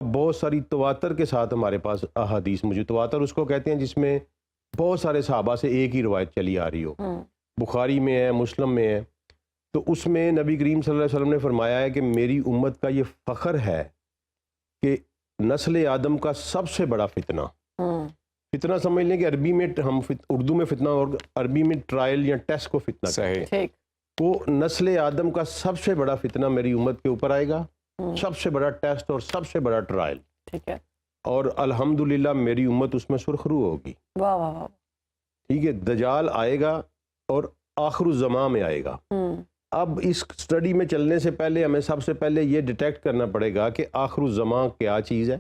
بہت ساری تواتر کے ساتھ ہمارے پاس احادیث موجود. تواتر اس کو کہتے ہیں جس میں بہت سارے صحابہ سے ایک ہی روایت چلی آ رہی ہو. بخاری میں ہے، مسلم میں ہے. تو اس میں نبی کریم صلی اللہ علیہ وسلم نے فرمایا ہے کہ میری امت کا یہ فخر ہے کہ نسل آدم کا سب سے بڑا فتنہ، فتنہ سمجھ لیں کہ عربی میں ہم اردو میں فتنہ اور عربی میں ٹرائل یا ٹیسٹ کو فتنہ کہتے ہیں. وہ نسل آدم کا سب سے بڑا فتنہ میری امت کے اوپر آئے گا، سب سے بڑا ٹیسٹ اور سب سے بڑا ٹرائل. ٹھیک ہے. اور الحمدللہ میری امت اس میں سرخرو ہوگی. واہ واہ واہ. ٹھیک ہے. دجال آئے گا اور آخر الزمان میں آئے گا. اب اس سٹڈی میں چلنے سے پہلے ہمیں سب سے پہلے یہ ڈیٹیکٹ کرنا پڑے گا کہ آخر الزمان کیا چیز ہے،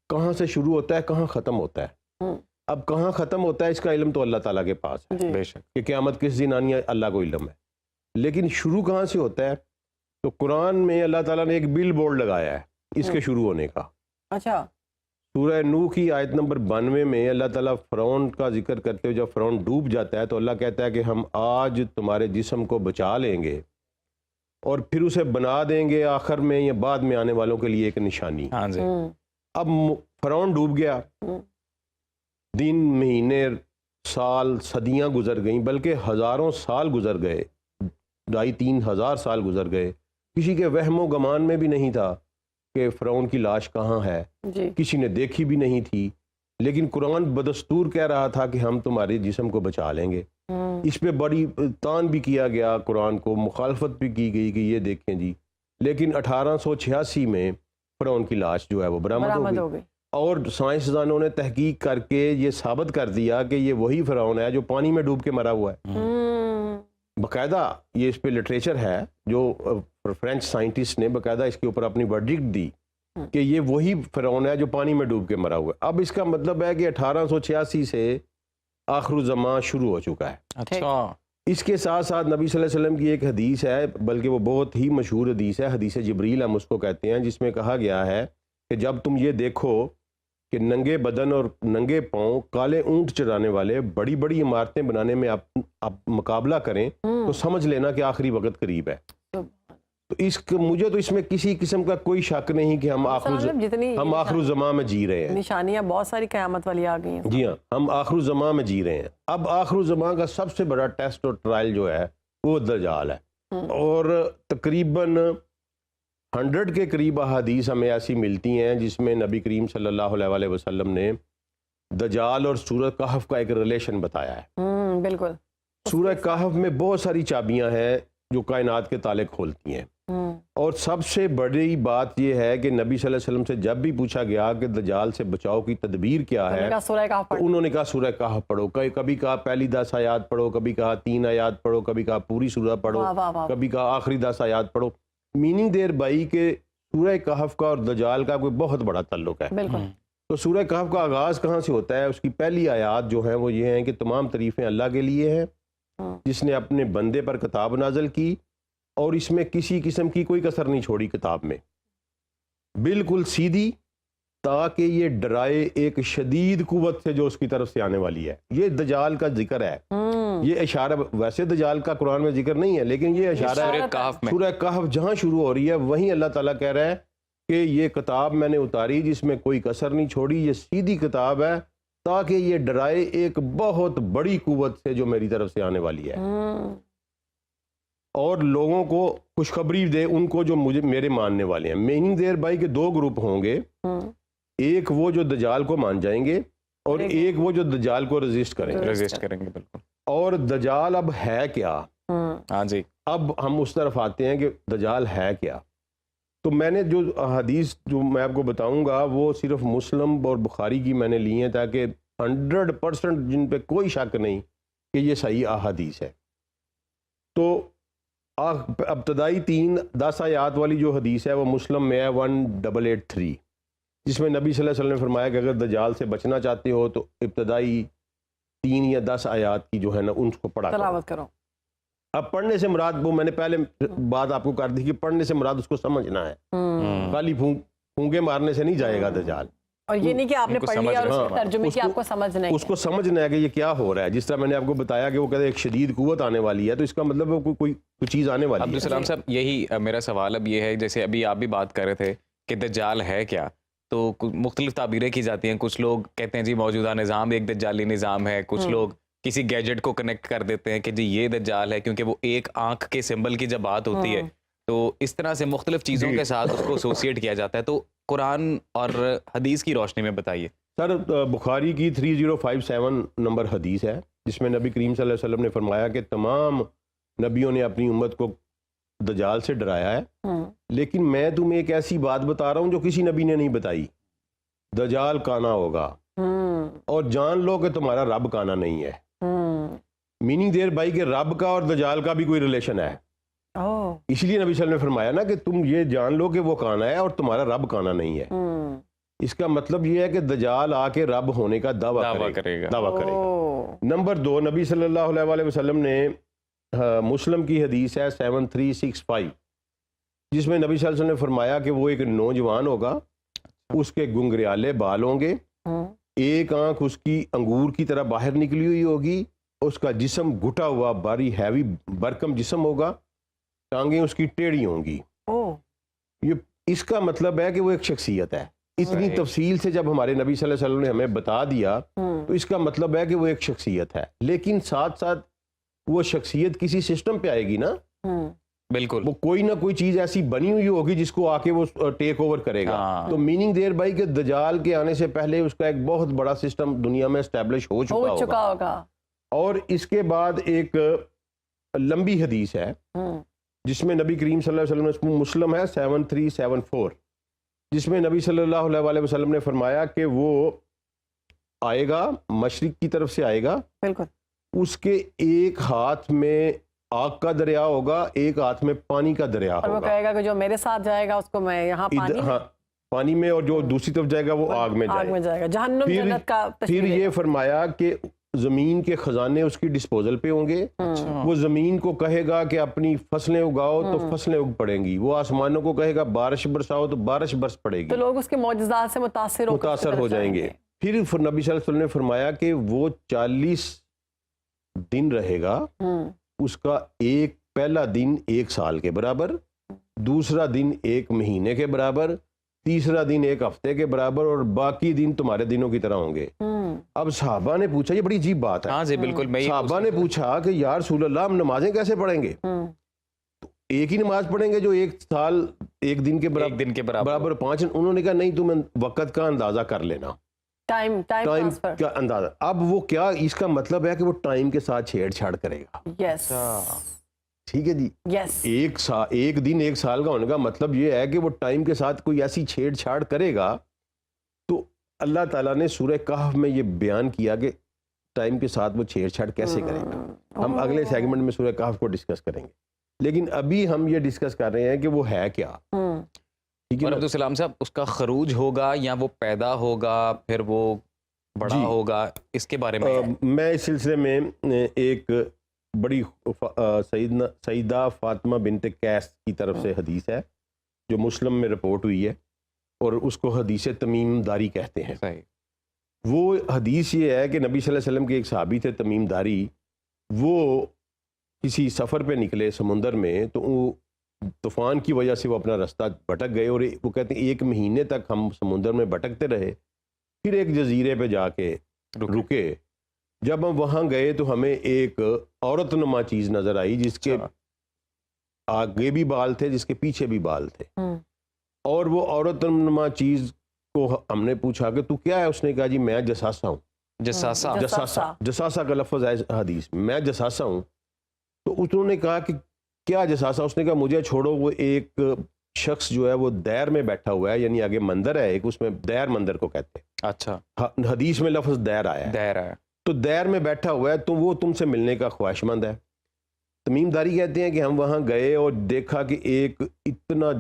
کہاں سے شروع ہوتا ہے، کہاں ختم ہوتا ہے. اب کہاں ختم ہوتا ہے اس کا علم تو اللہ تعالیٰ کے پاس ہے، بے شک کہ قیامت کس دن آنی ہے اللہ کو علم ہے. لیکن شروع کہاں سے ہوتا ہے؟ تو قرآن میں اللہ تعالیٰ نے ایک بل بورڈ لگایا ہے اس کے شروع ہونے کا. اچھا. سورہ نوح کی آیت نمبر 92 میں اللہ تعالیٰ فرعون کا ذکر کرتے ہوئے جب فرعون ڈوب جاتا ہے تو اللہ کہتا ہے کہ ہم آج تمہارے جسم کو بچا لیں گے اور پھر اسے بنا دیں گے آخر میں یا بعد میں آنے والوں کے لیے ایک نشانی. ہاں جی. اب فرعون ڈوب گیا، دن، مہینے، سال، صدیاں گزر گئیں، بلکہ ہزاروں سال گزر گئے، 2500-3000 سال گزر گئے. کسی کے وہم و گمان میں بھی نہیں تھا کہ فرعون کی لاش کہاں ہے، کسی نے دیکھی بھی نہیں تھی. لیکن قرآن بدستور کہہ رہا تھا کہ ہم تمہارے جسم کو بچا لیں گے. اس پہ بڑی تان بھی کیا گیا، قرآن کو مخالفت بھی کی گئی کہ یہ دیکھیں جی. لیکن 1886 میں فرعون کی لاش جو ہے وہ برآمد ہو گئی اور سائنسدانوں نے تحقیق کر کے یہ ثابت کر دیا کہ یہ وہی فرعون ہے جو پانی میں ڈوب کے مرا ہوا ہے. باقاعدہ یہ اس پہ لٹریچر ہے جو فرینچ سائنٹسٹ نے باقاعدہ اس کے اوپر اپنی ورڈکٹ دی کہ یہ وہی فرعون ہے جو پانی میں ڈوب کے مرا ہوا ہے. اب اس کا مطلب ہے کہ 1886 سے آخر الزمان شروع ہو چکا ہے. اچھا. اس کے ساتھ ساتھ نبی صلی اللہ علیہ وسلم کی ایک حدیث ہے، بلکہ وہ بہت ہی مشہور حدیث ہے، حدیث جبریل ہم اس کو کہتے ہیں، جس میں کہا گیا ہے کہ جب تم یہ دیکھو کہ ننگے بدن اور ننگے پاؤں کالے اونٹ چرانے والے بڑی بڑی عمارتیں بنانے میں آپ مقابلہ کریں تو سمجھ لینا کہ آخری وقت قریب ہے. تو مجھے تو اس میں کسی قسم کا کوئی شک نہیں کہ ہم آخر الزمان میں جی رہے ہیں. نشانیاں بہت ساری قیامت والی آ گئی ہیں. جی ہاں، ہم آخر الزمان میں جی رہے ہیں. اب آخر الزمان کا سب سے بڑا ٹیسٹ اور ٹرائل جو ہے وہ دجال ہے. اور تقریباً 100 کے قریب احادیث ہمیں ایسی ملتی ہیں جس میں نبی کریم صلی اللہ علیہ وسلم نے دجال اور سورہ کہف کا ایک ریلیشن بتایا ہے. بالکل. سورہ کہف میں بہت ساری چابیاں ہیں جو کائنات کے تالے کھولتی ہیں. اور سب سے بڑی بات یہ ہے کہ نبی صلی اللہ علیہ وسلم سے جب بھی پوچھا گیا کہ دجال سے بچاؤ کی تدبیر کیا ہے تو انہوں نے کہا سورہ کہف پڑھو. کبھی کہا پہلی 10 آیات پڑھو، کبھی کہا 3 آیات پڑھو، کبھی کہا پوری سورہ پڑھو، کبھی کہا آخری 10 آیات پڑھو. میننگ دیر بائی کہ سورہ کہف کا اور دجال کا کوئی بہت بڑا تعلق ہے. تو سورہ کہف کا آغاز کہاں سے ہوتا ہے؟ اس کی پہلی آیات جو ہیں وہ یہ ہیں کہ تمام تعریفیں اللہ کے لیے ہیں جس نے اپنے بندے پر کتاب نازل کی اور اس میں کسی قسم کی کوئی کسر نہیں چھوڑی کتاب میں، بالکل سیدھی، تاکہ یہ ڈرائے ایک شدید قوت سے جو اس کی طرف سے آنے والی ہے. یہ دجال کا ذکر ہے، یہ اشارہ، ویسے دجال کا قرآن میں ذکر نہیں ہے لیکن یہ اشارہ ہے سورہ کہف جہاں شروع ہو رہی ہے وہیں اللہ تعالیٰ کہہ رہا ہے کہ یہ کتاب میں نے اتاری جس میں کوئی کسر نہیں چھوڑی، یہ سیدھی کتاب ہے تاکہ یہ ڈرائے ایک بہت بڑی قوت سے جو میری طرف سے آنے والی ہے اور لوگوں کو خوشخبری دے ان کو جو میرے ماننے والے ہیں. میننگ دیر بائی کے 2 گروپ ہوں گے، ایک وہ جو دجال کو مان جائیں گے اور ایک وہ جو دجال کو رزسٹ کریں گے. بالکل. اور دجال اب ہے کیا؟ ہاں جی. اب ہم اس طرف آتے ہیں کہ دجال ہے کیا. تو میں نے جو حدیث جو میں آپ کو بتاؤں گا وہ صرف مسلم اور بخاری کی میں نے لی ہیں تاکہ 100% جن پہ کوئی شک نہیں کہ یہ صحیح احادیث ہے. تو ابتدائی 10 آیات والی جو حدیث ہے وہ مسلم میں ہے 1883، جس میں نبی صلی اللہ علیہ وسلم نے فرمایا کہ اگر دجال سے بچنا چاہتے ہو تو ابتدائی 3 یا 10 آیات کی جو ہے نا ان کو پڑھا کرو. اب پڑھنے سے مراد، وہ میں نے پہلے بات آپ کو کر دی کہ پڑھنے سے مراد اس کو سمجھنا ہے، خالی پھونکے مارنے سے نہیں جائے گا دجال. اور یہ نہیں کہ آپ نے پڑھ لیا اور اس کے ترجمے کی آپ کو سمجھنا ہے، اس کو سمجھنا ہے کہ یہ کیا ہو رہا ہے. جس طرح میں نے آپ کو بتایا کہ وہ کہتے ہیں ایک شدید قوت آنے والی ہے تو اس کا مطلب ہے کوئی چیز آنے والی ہے. عبدالسلام صاحب، یہی میرا سوال اب یہ ہے، جیسے ابھی آپ بھی بات کر رہے تھے کہ دجال ہے کیا، تو مختلف تعبیریں کی جاتی ہیں. کچھ لوگ کہتے ہیں جی موجودہ نظام ایک دجالی نظام ہے, کچھ لوگ کسی گیجٹ کو کنیکٹ کر دیتے ہیں کہ جی یہ دجال ہے, کیونکہ وہ ایک آنکھ کے سمبل کی جب بات ہوتی ہے تو اس طرح سے مختلف چیزوں کے ساتھ اس کو ایسوسیٹ کیا جاتا ہے. تو قرآن اور حدیث کی روشنی میں بتائیے. سر بخاری کی 3057 نمبر حدیث ہے جس میں نبی کریم صلی اللہ علیہ وسلم نے فرمایا کہ تمام نبیوں نے اپنی امت کو دجال سے ڈرایا ہے, لیکن میں تمہیں ایک ایسی بات بتا رہا ہوں جو کسی نبی نے نہیں بتائی. دجال کانا ہوگا اور جان لو کہ تمہارا رب کانا نہیں ہے. میننگ دیر بھائی کہ رب کا اور دجال کا بھی کوئی ریلیشن ہے. اس لیے نبی صلی اللہ علیہ وسلم نے فرمایا نا کہ تم یہ جان لو کہ وہ کانا ہے اور تمہارا رب کانا نہیں ہے. اس کا مطلب یہ ہے کہ دجال آ کے رب ہونے کا دعویٰ کرے گا. نمبر 2, نبی صلی اللہ علیہ وسلم نے مسلم کی حدیث ہے 7365 جس میں نبی صلی اللہ علیہ وسلم نے فرمایا کہ وہ ایک نوجوان ہوگا, اس کے گنگریالے بال ہوں گے, ایک آنکھ اس کی انگور کی طرح باہر نکلی ہوئی ہوگی, اس کا جسم گھٹا ہوا بھاری ہیوی برکم جسم ہوگا, ٹانگیں اس کی ٹیڑھی ہوں گی. یہ اس کا مطلب ہے کہ وہ ایک شخصیت ہے. اتنی تفصیل سے جب ہمارے نبی صلی اللہ علیہ وسلم نے ہمیں بتا دیا تو اس کا مطلب ہے کہ وہ ایک شخصیت ہے, لیکن ساتھ ساتھ وہ شخصیت کسی سسٹم پہ آئے گی نا. بالکل, وہ کوئی نہ کوئی چیز ایسی بنی ہوئی ہوگی جس کو آ کے وہ ٹیک اوور کرے گا. تو میننگ دیر بھائی کہ دجال کے آنے سے پہلے اس کا ایک بہت بڑا سسٹم دنیا میں اسٹیبلش ہو چکا ہوگا. اور اس کے بعد ایک لمبی حدیث ہے جس میں نبی کریم صلی اللہ علیہ وسلم نے, مسلم ہے 7374, جس میں نبی صلی اللہ علیہ وسلم نے فرمایا کہ وہ آئے گا, مشرق کی طرف سے آئے گا. بالکل, اس کے ایک ہاتھ میں آگ کا دریا ہوگا, ایک ہاتھ میں پانی کا دریا ہوگا. اور وہ کہے گا کہ جو میرے ساتھ جائے گا اس کو میں یہاں پانی میں, اور جو دوسری طرف جائے گا وہ آگ میں جائے گا. جہنم جنت کا. پھر یہ فرمایا کہ زمین کے خزانے اس کی ڈسپوزل پہ ہوں گے. وہ زمین کو کہے گا کہ اپنی فصلیں اگاؤ تو فصلیں اگ پڑیں گی. وہ آسمانوں کو کہے گا بارش برساؤ تو بارش برس پڑے گی. تو لوگ اس کے معجزات سے متاثر ہو جائیں گے. پھر نبی صلی اللہ علیہ وسلم نے فرمایا کہ وہ 40 دن رہے گا, اس کا ایک پہلا دن 1 سال کے برابر, دوسرا دن 1 مہینے کے برابر, تیسرا دن 1 ہفتے کے برابر, اور باقی دن تمہارے دنوں کی طرح ہوں گے. اب صحابہ نے پوچھا, یہ بڑی عجیب بات ہے. ہاں جی بالکل, صحابہ نے پوچھا کہ یا رسول اللہ ہم نمازیں کیسے پڑھیں گے؟ ایک ہی نماز پڑھیں گے جو 1 سال 1 دن کے برابر 5. انہوں نے کہا نہیں, تم وقت کا اندازہ کر لینا, ٹائم کا اندازہ. اب وہ کیا, اس کا مطلب ہے کہ وہ ٹائم کے ساتھ چھیڑ چھاڑ کرے گا. ٹھیک ہے جی. ایک دن 1 سال کا ہونے کا مطلب یہ ہے کہ وہ ٹائم کے ساتھ کوئی ایسی چھیڑ چھاڑ کرے گا. تو اللہ تعالیٰ نے سورہ کہف میں یہ بیان کیا کہ ٹائم کے ساتھ وہ چھیڑ چھاڑ کیسے کرے گا. ہم اگلے سیگمنٹ میں سورہ کہف کو ڈسکس کریں گے, لیکن ابھی ہم یہ ڈسکس کر رہے ہیں کہ وہ ہے کیا. اور عبدالسلام صاحب, اس کا خروج ہوگا یا وہ پیدا ہوگا پھر وہ بڑا ہوگا, اس کے بارے میں اس سلسلے میں ایک بڑی سیدہ فاطمہ بنت قیس کی طرف سے حدیث ہے جو مسلم میں رپورٹ ہوئی ہے, اور اس کو حدیث تمیم داری کہتے ہیں. وہ حدیث یہ ہے کہ نبی صلی اللہ علیہ وسلم کے ایک صحابی تھے تمیم داری, وہ کسی سفر پہ نکلے سمندر میں, تو طوفان کی وجہ سے وہ اپنا رستہ بھٹک گئے, اور وہ کہتے ہیں 1 مہینے تک ہم سمندر میں بھٹکتے رہے. پھر ایک جزیرے پہ جا کے رکے. جب ہم وہاں گئے تو ہمیں ایک عورت نما چیز نظر آئی جس کے آگے بھی بال تھے, جس کے پیچھے بھی بال تھے. اور وہ عورت نما چیز کو ہم نے پوچھا کہ تو کیا ہے؟ اس نے کہا جی میں جساسا ہوں. جساسا کا لفظ ہے حدیث, میں جساسا ہوں. تو انہوں نے کہا کہ کیا جساسا؟ اس نے کہا مجھے چھوڑو, وہ ایک شخص جو ہے وہ دیر میں بیٹھا ہوا ہے, یعنی آگے مندر ہے ایک, اس میں دیر مندر کو کہتے ہیں. اچھا, حدیث میں لفظ دیر آیا ہے. تو دیر میں بیٹھا ہوا ہے تو وہ تم سے ملنے کا خواہش مند ہے. تمیم داری کہتے ہیں کہ ہم وہاں گئے اور دیکھا کہ ایک اتنا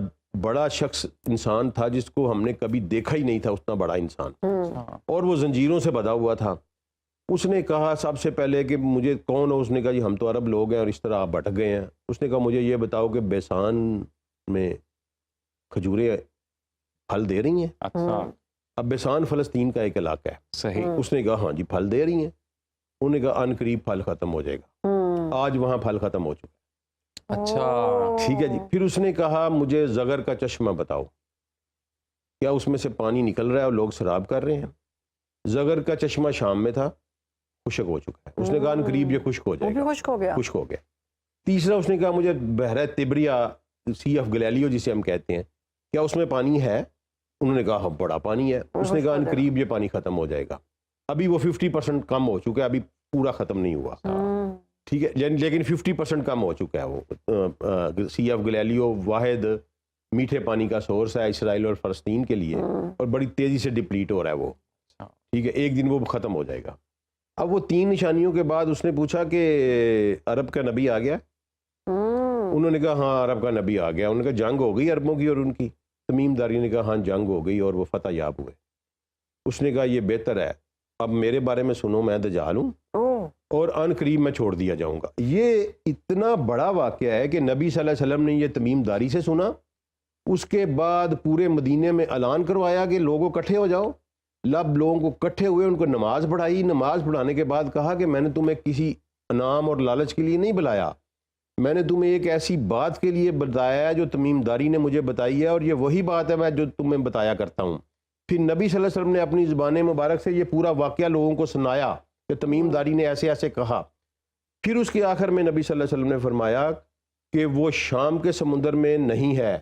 بڑا شخص انسان تھا جس کو ہم نے کبھی دیکھا ہی نہیں تھا, اتنا بڑا انسان, اور وہ زنجیروں سے بندھا ہوا تھا. اس نے کہا سب سے پہلے کہ مجھے کون ہو؟ اس نے کہا جی ہم تو عرب لوگ ہیں اور اس طرح آپ بھٹک گئے ہیں. اس نے کہا مجھے یہ بتاؤ کہ بیسان میں کھجوریں پھل دے رہی ہیں؟ اب بیسان فلسطین کا ایک علاقہ ہے. صحیح. اس نے کہا ہاں جی پھل دے رہی ہیں. انہوں نے کہا ان قریب پھل ختم ہو جائے گا. آج وہاں پھل ختم ہو چکا. اچھا ٹھیک ہے جی. پھر اس نے کہا مجھے زغر کا چشمہ بتاؤ. کیا اس میں سے پانی نکل رہا ہے اور لوگ سراب کر رہے ہیں؟ زگر کا چشمہ شام میں تھا، خشک ہو چکا ہے. اس نے کہا ان قریب یہ خشک ہو جائے گا. خشک ہو گیا. خشک ہو گیا. تیسرا اس نے کہا مجھے بحیرہ تبریا، سی آف گلیلیو جسے ہم کہتے ہیں، کیا اس میں پانی ہے؟ انہوں نے کہا ہاں بڑا پانی ہے. اس نے کہا ان قریب یہ پانی ختم ہو جائے گا. ابھی وہ 50% کم ہو چکا ہے، ابھی پورا ختم نہیں ہوا. ٹھیک ہے، لیکن 50% کم ہو چکا ہے. وہ سی آف گلیلیو واحد میٹھے پانی کا سورس ہے اسرائیل اور فلسطین کے لیے، اور بڑی تیزی سے ڈپلیٹ ہو رہا ہے وہ. ٹھیک ہے، ایک دن وہ ختم ہو جائے گا. اب وہ 3 نشانیوں کے بعد اس نے پوچھا کہ عرب کا نبی آ گیا؟ انہوں نے کہا ہاں عرب کا نبی آ گیا. انہوں نے کہا جنگ ہو گئی عربوں کی اور ان کی؟ تمیم داری نے کہا ہاں جنگ ہو گئی اور وہ فتح یاب ہوئے. اس نے کہا یہ بہتر ہے، اب میرے بارے میں سنو، میں دجال ہوں اور ان قریب میں چھوڑ دیا جاؤں گا. یہ اتنا بڑا واقعہ ہے کہ نبی صلی اللہ علیہ وسلم نے یہ تمیم داری سے سنا. اس کے بعد پورے مدینے میں اعلان کروایا کہ لوگوں اکٹھے ہو جاؤ. لب لوگوں کو اکٹھے ہوئے، ان کو نماز پڑھائی. نماز پڑھانے کے بعد کہا کہ میں نے تمہیں کسی انعام اور لالچ کے لیے نہیں بلایا، میں نے تمہیں ایک ایسی بات کے لیے بتایا ہے جو تمیم داری نے مجھے بتائی ہے، اور یہ وہی بات ہے میں جو تمہیں بتایا کرتا ہوں. پھر نبی صلی اللہ علیہ وسلم نے اپنی زبان مبارک سے یہ پورا واقعہ لوگوں کو سنایا کہ تمیم داری نے ایسے ایسے کہا. پھر اس کے آخر میں نبی صلی اللہ علیہ وسلم نے فرمایا کہ وہ شام کے سمندر میں نہیں ہے،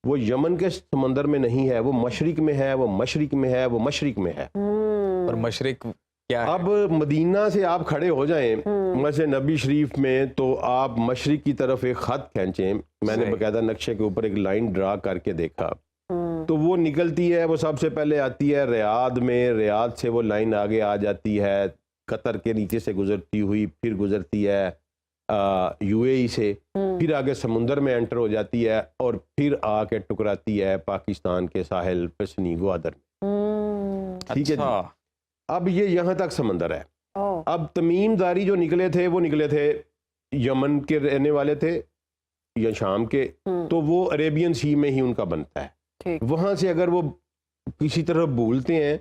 وہ یمن کے سمندر میں نہیں ہے، وہ مشرق میں ہے، وہ مشرق میں ہے، وہ مشرق میں ہے. اور مشرق کیا ہے؟ اب مدینہ سے آپ کھڑے ہو جائیں مسجد نبی شریف میں تو آپ مشرق کی طرف ایک خط کھینچیں. میں نے باقاعدہ نقشے کے اوپر ایک لائن ڈرا کر کے دیکھا تو وہ نکلتی ہے، وہ سب سے پہلے آتی ہے ریاض میں، ریاض سے وہ لائن آگے آ جاتی ہے قطر کے نیچے سے گزرتی ہوئی، پھر گزرتی ہے یو اے ای سے، پھر آگے سمندر میں انٹر ہو جاتی ہے اور پھر آ کے ٹکراتی ہے پاکستان کے ساحل پسنی گوادر میں. ٹھیک ہے جی. اب یہ یہاں تک سمندر ہے. اب تمیم داری جو نکلے تھے وہ نکلے تھے یمن کے رہنے والے تھے یا شام کے، تو وہ عریبین سی میں ہی ان کا بنتا ہے. وہاں سے اگر وہ کسی طرف بھولتے ہیں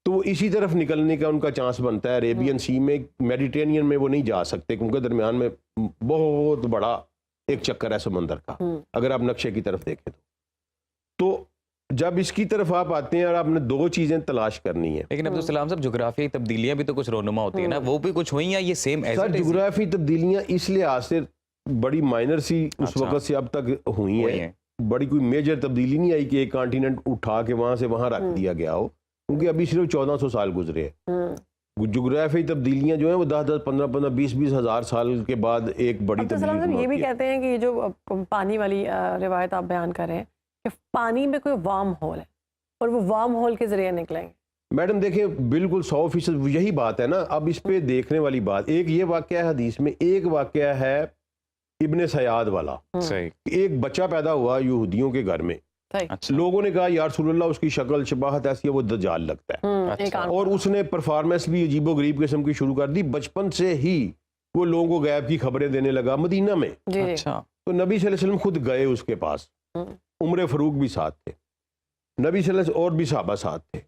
تو وہ اسی طرف نکلنے کا ان کا چانس بنتا ہے. عریبین سی میں، میڈیٹرینین میں وہ نہیں جا سکتے کیونکہ درمیان میں بہت بڑا ایک چکر ہے سمندر کا، اگر آپ نقشے کی طرف دیکھیں تو جب اس کی طرف آپ آتے ہیں اور آپ نے 2 چیزیں تلاش کرنی ہے. لیکن عبدالسلام صاحب جغرافیائی تبدیلیاں بھی تو کچھ رونما ہوتی ہیں نا، وہ بھی کچھ ہوئی ہیں یہ سیم ایز سر؟ جغرافی تبدیلیاں اس لحاظ سے بڑی مائنر سی اس وقت سے اب تک ہوئی ہیں، بڑی کوئی میجر تبدیلی نہیں آئی کہ ایک کانٹیننٹ اٹھا کے وہاں سے وہاں رکھ دیا گیا ہو، کیونکہ ابھی صرف 1400 سال گزرے ہیں. جغرافی تبدیلیاں جو ہیں وہ 10 15 20 ہزار سال کے بعد ایک بڑی تبدیلی. یہ بھی کہتے ہیں کہ یہ جو پانی والی روایت آپ بیان کر رہے ہیں کہ پانی میں کوئی وارم ہول ہے اور وہ وارم ہول کے ذریعے نکلیں گے. میڈم دیکھیں بالکل 100% یہی بات ہے نا. اب اس پہ دیکھنے والی بات، ایک یہ واقعہ ہے حدیث میں، ایک واقعہ ہے ابن سیاد والا. ایک بچہ پیدا ہوا یہودیوں کے گھر میں، لوگوں نے کہا یا رسول اللہ اس کی شکل شباہت ایسی ہے وہ دجال لگتا ہے، اور اس نے پرفارمنس بھی عجیب و غریب قسم کی شروع کر دی. بچپن سے ہی وہ لوگوں کو غیب کی خبریں دینے لگا مدینہ میں. تو نبی صلی اللہ علیہ وسلم خود گئے اس کے پاس، عمر فاروق بھی ساتھ تھے، نبی صلی اللہ علیہ وسلم اور بھی صحابہ ساتھ تھے.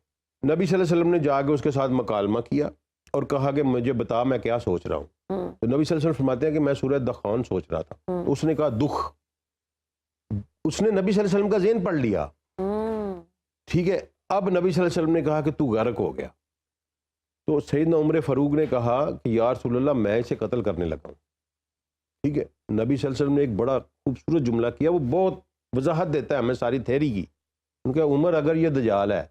نبی صلی اللہ علیہ وسلم نے جا کے اس کے ساتھ مکالمہ کیا اور کہا کہ مجھے بتا میں کیا سوچ رہا ہوں. تو نبی صلی اللہ علیہ وسلم فرماتے ہیں کہ میں سورہ دخان سوچ رہا تھا. اس نے کہا دکھ. اس نے نبی صلی اللہ علیہ وسلم کا ذہن پڑھ لیا. ٹھیک ہے، اب نبی صلی اللہ علیہ وسلم نے کہا کہ تو غرق ہو گیا. تو سیدنا عمر فاروق نے کہا کہ یا رسول اللہ میں اسے قتل کرنے لگا ہوں. ٹھیک ہے، نبی صلی اللہ علیہ وسلم نے ایک بڑا خوبصورت جملہ کیا، وہ بہت وضاحت دیتا ہے ہمیں ساری تھیری کی. کیونکہ عمر اگر یہ دجال ہے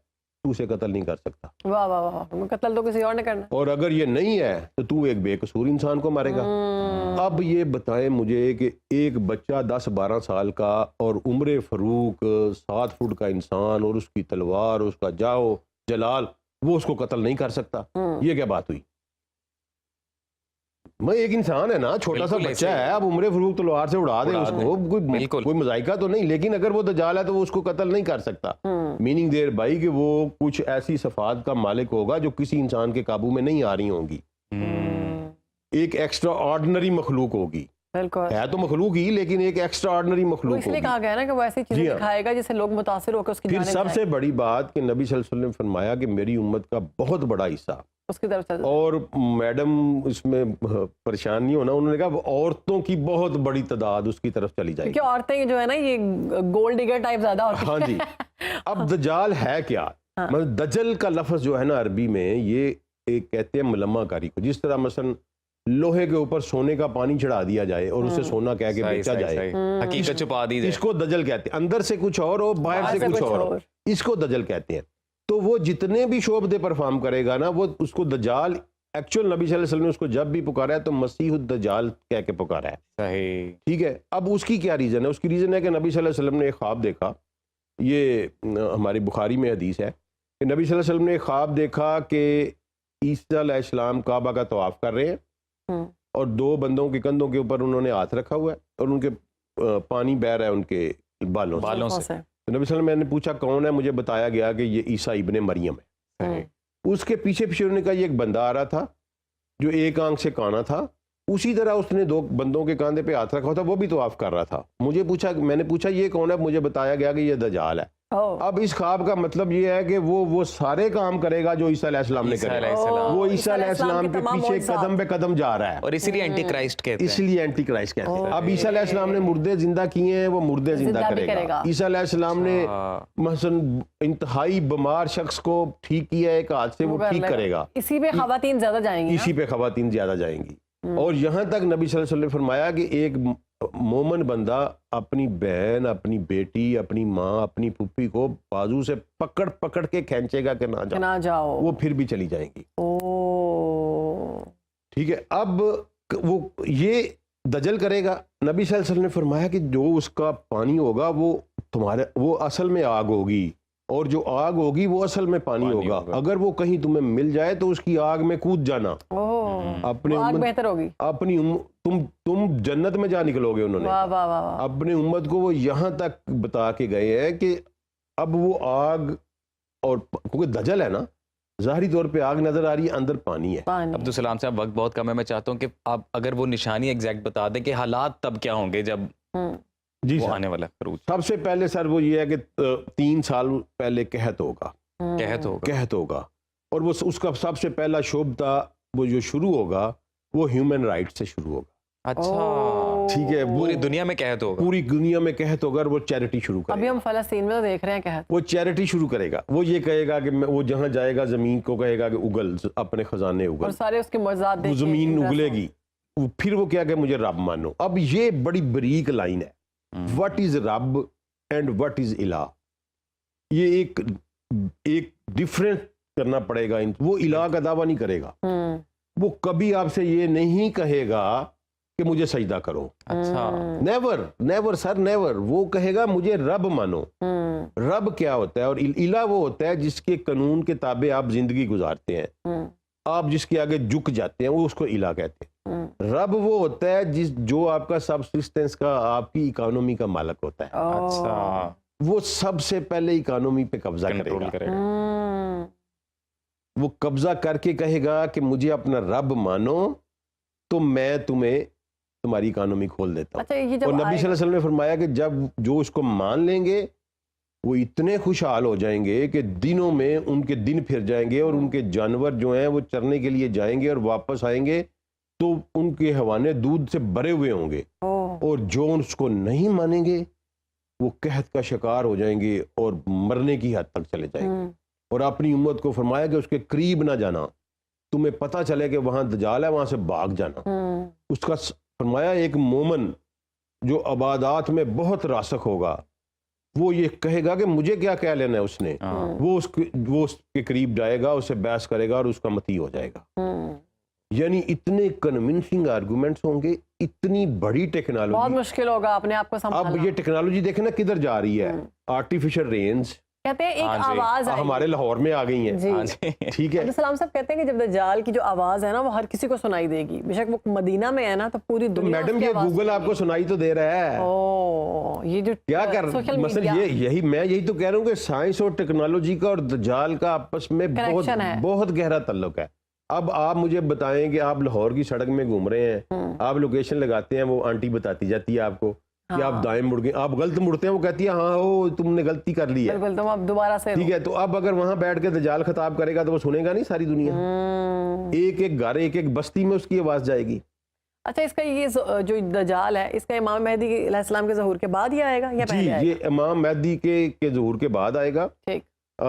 تو اسے قتل نہیں کر سکتا. واہ واہ واہ، قتل تو کسی اور نے کرنا. اور اگر یہ نہیں ہے تو تو ایک بے قصور انسان کو مارے گا. اب یہ بتائیں مجھے کہ ایک بچہ 10-12 سال کا اور عمر فاروق 7 فٹ کا انسان اور اس کی تلوار، اس کا جاؤ جلال، وہ اس کو قتل نہیں کر سکتا. یہ کیا بات ہوئی؟ میں ایک انسان ہے نا، چھوٹا سا بچہ ہے، اب عمر فاروق تلوار سے اڑا دیں اس کو، کوئی مذائقہ تو نہیں. لیکن اگر وہ دجال ہے تو وہ اس کو قتل نہیں کر سکتا. میننگ دیر بھائی کہ وہ کچھ ایسی صفات کا مالک ہوگا جو کسی انسان کے قابو میں نہیں آ رہی ہوں گی، ایک ایکسٹرا آرڈنری مخلوق ہوگی. بالکل ہے تو مخلوق ہی لیکن ایک ایکسٹرا آرڈنری وہ مخلوق اس لیے ہوگی. کہا گیا نا کہ وہ ایسی چیزیں جی ہاں. دکھائے گا جس سے لوگ متاثر ہو کے اس کی پھر جانب سب جائیں. سے بڑی بات کہ نبی صلی اللہ علیہ وسلم نے فرمایا کہ میری امت کا بہت بڑا حصہ, اس کی طرف چل اور میڈم اس میں پریشان نہیں ہونا, انہوں نے کہا عورتوں کی بہت بڑی تعداد اس کی طرف چلی جائے گی. کیونکہ عورتیں جو ہے نا یہ گولڈ ڈگر ٹائپ زیادہ ہوتی ہاں جی. اب دجال ہے کیا؟ مطلب دجل کا لفظ جو ہے نا عربی میں یہ ایک کہتے ہیں ملمہ کاری کو, جس طرح مثلا لوہے کے اوپر سونے کا پانی چڑھا دیا جائے اور اسے سونا کہہ کے بیچا جائے, حقیقت چھپا دی جائے. اس کو دجل کہتے ہیں. اندر سے کچھ اور ہو, باہر سے کچھ اور ہو, اس کو دجل کہتے ہیں. تو وہ جتنے بھی شعبے پرفارم کرے گا نا وہ اس کو دجال, ایکچوئل نبی صلی اللہ علیہ وسلم نے اس کو جب بھی پکارا ہے تو مسیح الدجال کہہ کے پکارا ہے. صحیح. ٹھیک ہے. اب اس کی کیا ریزن ہے؟ اس کی ریزن ہے کہ نبی صلی اللہ علیہ وسلم نے ایک خواب دیکھا, یہ ہماری بخاری میں حدیث ہے کہ نبی صلی اللہ علیہ وسلم نے ایک خواب دیکھا کہ عیسیٰ علیہ السلام کعبہ کا طواف کر رہے ہیں اور دو بندوں کے کندھوں کے اوپر انہوں نے ہاتھ رکھا ہوا ہے اور ان کے پانی بہہ رہا ہے ان کے بالوں سے. تو نبی صلی اللہ علیہ وسلم میں نے پوچھا کون ہے, مجھے بتایا گیا کہ یہ عیسیٰ ابن مریم ہے. اس کے پیچھے پیچھے انہوں نے کہا یہ ایک بندہ آ رہا تھا جو ایک آنکھ سے کانا تھا, اسی طرح اس نے دو بندوں کے کاندھے پہ ہاتھ رکھا تھا, وہ بھی طواف کر رہا تھا. میں نے پوچھا یہ کون ہے, مجھے بتایا گیا کہ یہ دجال ہے. اب اس خواب کا مطلب یہ ہے کہ وہ سارے کام کرے گا جو عیسیٰ علیہ السلام نے کرے. وہ عیسیٰ علیہ السلام کے پیچھے قدم پہ قدم جا رہا ہے, اور اسی لیے اینٹی کرائسٹ کہتے ہیں. اس لیے اینٹی کرائسٹ کہتے ہیں. اب عیسیٰ علیہ السلام نے مردے زندہ کیے ہیں, وہ مردے زندہ کرے گا. عیسیٰ علیہ السلام نے مثلا انتہائی بیمار شخص کو ٹھیک کیا ہے ایک ہاتھ سے, وہ ٹھیک کرے گا. اسی پہ خواتین زیادہ جائیں گی, اسی پہ خواتین زیادہ جائیں گی. اور یہاں تک نبی صلی اللہ علیہ وسلم نے فرمایا کہ ایک مومن بندہ اپنی بہن, اپنی بیٹی, اپنی ماں, اپنی پھوپھی کو بازو سے پکڑ پکڑ کے کھینچے گا کہ نہ جاؤ, وہ پھر بھی چلی جائیں گی. ٹھیک ہے. اب وہ یہ دجل کرے گا. نبی صلی اللہ علیہ وسلم نے فرمایا کہ جو اس کا پانی ہوگا وہ اصل میں آگ ہوگی, اور جو آگ ہوگی وہ اصل میں پانی ہوگا. اگر وہ کہیں تمہیں مل جائے تو اس کی آگ میں کود جانا, اپنے بہتر ہوگی. اپنی تم جنت میں جا نکلو گے. انہوں نے اپنی امت کو وہ یہاں تک بتا کے گئے ہیں کہ اب وہ آگ, اور کیونکہ دجل ہے نا, ظاہری طور پہ آگ نظر آ رہی ہے, اندر پانی ہے. عبدالسلام صاحب وقت بہت کم ہے, میں چاہتا ہوں کہ آپ اگر وہ نشانی ایگزیکٹ بتا دیں کہ حالات تب کیا ہوں گے جب جی وہ آنے والا خروج. سب سے پہلے سر وہ یہ ہے کہ 3 سال پہلے قحط ہوگا. قحط ہوگا, اور وہ اس کا سب سے پہلا شعبہ وہ جو شروع ہوگا وہ ہیومن رائٹ سے شروع ہوگا. اچھا ٹھیک ہے. پوری دنیا میں قحط ہوگا. پوری دنیا میں قحط ہوگا, اور وہ چیریٹی شروع کرے گا. ابھی ہم فلسطین میں تو دیکھ رہے ہیں قحط. وہ چیریٹی شروع کرے گا. وہ یہ کہے گا کہ وہ جہاں جائے گا زمین کو کہے گا کہ اگل, اپنے خزانے اگل, اور سارے اس کے معجزات وہ زمین اگلے گی. پھر وہ کیا کہ مجھے رب مانو. اب یہ بڑی بریک لائن ہے, what is رب اینڈ what is الہ. یہ ایک ڈیفرنس کرنا پڑے گا. وہ الہ کا دعویٰ نہیں کرے گا, وہ کبھی آپ سے یہ نہیں کہے گا کہ مجھے سجدہ کرو. اچھا. نیور سر, نیور. وہ کہے گا مجھے رب مانو. رب کیا ہوتا ہے, اور الہ وہ ہوتا ہے جس کے قانون کے تابع آپ زندگی گزارتے ہیں, آپ جس کے آگے جھک جاتے ہیں, وہ اس کو الہ کہتے ہیں. رب وہ ہوتا ہے جو آپ کا سبسسٹنس کا, آپ کی اکانومی کا مالک ہوتا ہے. اچھا. وہ سب سے پہلے اکانومی پہ قبضہ کرے گا. وہ قبضہ کر کے کہے گا کہ مجھے اپنا رب مانو تو میں تمہاری اکانومی کھول دیتا ہوں. اور نبی صلی اللہ علیہ وسلم نے فرمایا کہ جب جو اس کو مان لیں گے وہ اتنے خوشحال ہو جائیں گے کہ دنوں میں ان کے دن پھر جائیں گے, اور ان کے جانور جو ہیں وہ چرنے کے لیے جائیں گے اور واپس آئیں گے تو ان کے حوانے دودھ سے بھرے ہوئے ہوں گے. اور جو اس کو نہیں مانیں گے وہ قحط کا شکار ہو جائیں گے اور مرنے کی حد تک چلے جائیں گے. اور اپنی امت کو فرمایا کہ اس کے قریب نہ جانا, تمہیں پتہ چلے کہ وہاں دجال ہے, وہاں سے بھاگ جانا. اس کا فرمایا ایک مومن جو عبادات میں بہت راسخ ہوگا وہ یہ کہے گا کہ مجھے کیا کہہ لینا ہے اس نے. وہ اس کے قریب جائے گا, اسے بحث کرے گا اور اس کا مطیع ہو جائے گا. یعنی اتنے کنونسنگ آرگومنٹس ہوں گے, اتنی بڑی ٹیکنالوجی, بہت مشکل ہوگا اپنے آپ کو سنبھالنا. اب یہ ٹیکنالوجی دیکھیں نا کدھر جا رہی ہے. آرٹیفیشل رینز کہتے ہیں ایک آواز آئی, ہمارے لاہور میں آ گئی ہیں. ٹھیک ہے. عبدالسلام صاحب کہتے ہیں کہ جب دجال کی جو آواز ہے نا وہ ہر کسی کو سنائی دے گی, بے شک وہ مدینہ میں ہے نا تو پوری دنیا. میڈم یہ گوگل آپ کو سنائی تو دے رہا ہے. یہ جو کیا کر مثلا یہی تو کہہ رہا ہوں کہ سائنس اور ٹیکنالوجی کا اور دجال کا آپس میں بہت گہرا تعلق ہے. اب آپ مجھے بتائیں کہ آپ لاہور کی سڑک میں گھوم رہے ہیں, آپ لوکیشن لگاتے ہیں, وہ آنٹی بتاتی جاتی ہے آپ کو کہ آپ دائیں مڑ گئے, آپ غلط مڑتے ہیں, وہ کہتی ہے ہاں وہ تم نے غلطی کر لی ہے, بالکل تم اب دوبارہ سے ٹھیک ہے. تو اب اگر وہاں بیٹھ کے دجال خطاب کرے گا تو وہ سنے گا نہیں ساری دنیا, ایک ایک گھر ایک ایک بستی میں اس کی آواز جائے گی. اچھا اس کا یہ جو دجال ہے اس کا امام مہدی علیہ السلام کے ظہور کے بعد ہی آئے گا یا جی پہلے آئے گا؟ یہ امام مہدی کے ظہور کے بعد آئے گا. ٹھیک,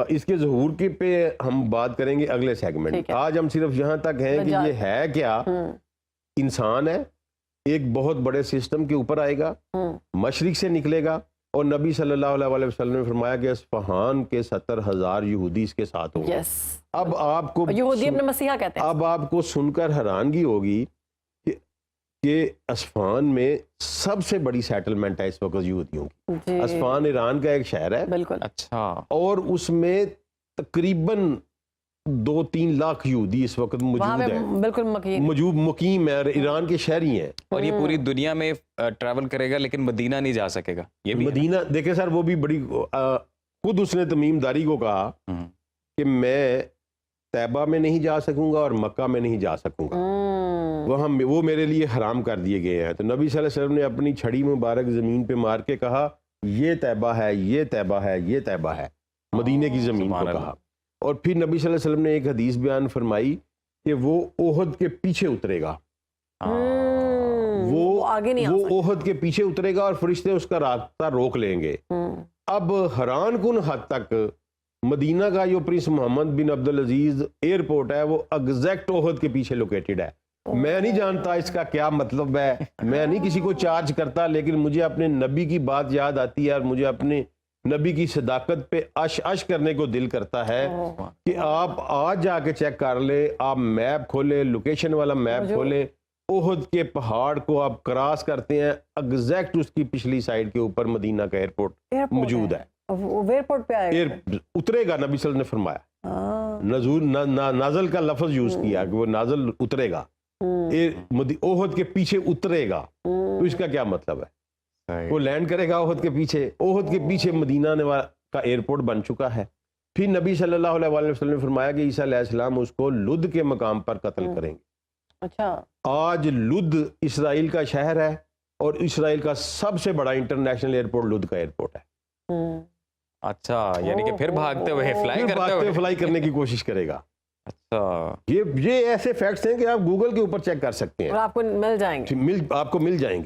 اس کے ظہور کے پہ ہم بات کریں گے اگلے سیگمنٹ. آج ہم صرف یہاں تک ہیں کہ یہ ہے کیا, انسان ہے, ایک بہت بڑے سسٹم کے اوپر آئے گا, مشرق سے نکلے گا, اور نبی صلی اللہ علیہ وسلم نے فرمایا کہ اصفہان کے 70,000 یہودی اس کے ساتھ ہوں گے. اب آپ کو یہودی اپنے مسیحا کہتے ہیں. اب آپ کو سن کر حیرانگی ہوگی کہ اصفہان میں سب سے بڑی سیٹلمنٹ ہے اس وقت یہودیوں کی. اصفہان ایران کا ایک شہر ہے, بالکل, اچھا, اور اس میں تقریباً 2-3 لاکھ یہودی اس وقت موجود ہیں, بالکل مقیم ہے, ایران کے شہری ہیں. اور یہ پوری دنیا میں ٹریول کرے گا لیکن مدینہ نہیں جا سکے گا. یہ بھی مدینہ دیکھیں سر, وہ بھی بڑی خود اس نے تمیم داری کو کہا کہ میں طیبہ میں نہیں جا سکوں گا اور مکہ میں نہیں جا سکوں گا, وہ میرے لیے حرام کر دیے گئے ہیں. تو نبی صلی اللہ علیہ وسلم نے اپنی چھڑی مبارک زمین پہ مار کے کہا یہ طیبہ ہے, یہ طیبہ ہے, یہ طیبہ ہے, مدینے کی زمین کو کہا. اور پھر نبی صلی اللہ علیہ وسلم نے ایک حدیث بیان فرمائی کہ وہ احد کے پیچھے اترے گا, وہ احد کے پیچھے اترے گا اور فرشتے اس کا راستہ روک لیں گے. اب حیران کن حد تک مدینہ کا جو پرنس محمد بن عبدالعزیز ایئرپورٹ ہے وہ ایگزیکٹ احد کے پیچھے لوکیٹڈ ہے. میں نہیں جانتا اس کا کیا مطلب ہے, میں نہیں کسی کو چارج کرتا, لیکن مجھے اپنے نبی کی بات یاد آتی ہے اور مجھے اپنے نبی کی صداقت پہ اش کرنے کو دل کرتا ہے کہ آپ آج جا کے چیک کر لیں, آپ میپ کھولیں, لوکیشن والا میپ کھولیں, احد کے پہاڑ کو آپ کراس کرتے ہیں, ایگزیکٹ اس کی پچھلی سائڈ کے اوپر مدینہ کا ایئرپورٹ موجود ہے. ایئرپورٹ پہ اترے گا نبی صلی اللہ علیہ وسلم نے فرمایا, نازل کا لفظ یوز کیا کہ وہ نازل اترے گا, احد کے پیچھے اترے گا. تو اس کا کیا مطلب ہے, وہ لینڈ کرے گا احد کے پیچھے, احد کے پیچھے مدینہ کا ایئرپورٹ بن چکا ہے. پھر نبی صلی اللہ علیہ وسلم نے فرمایا کہ عیسیٰ علیہ السلام اس کو لد کے مقام پر قتل کریں گے. اچھا, آج لد اسرائیل کا شہر ہے اور اسرائیل کا سب سے بڑا انٹرنیشنل ایئرپورٹ لد کا ایئرپورٹ ہے. اچھا, یعنی کہ پھر بھاگتے ہوئے فلائی کرنے کی کوشش کرے گا. اچھا, یہ ایسے فیکٹس ہیں کہ آپ گوگل کے اوپر چیک کر سکتے ہیں, آپ کو مل جائیں گے. آپ کو مل جائیں گے.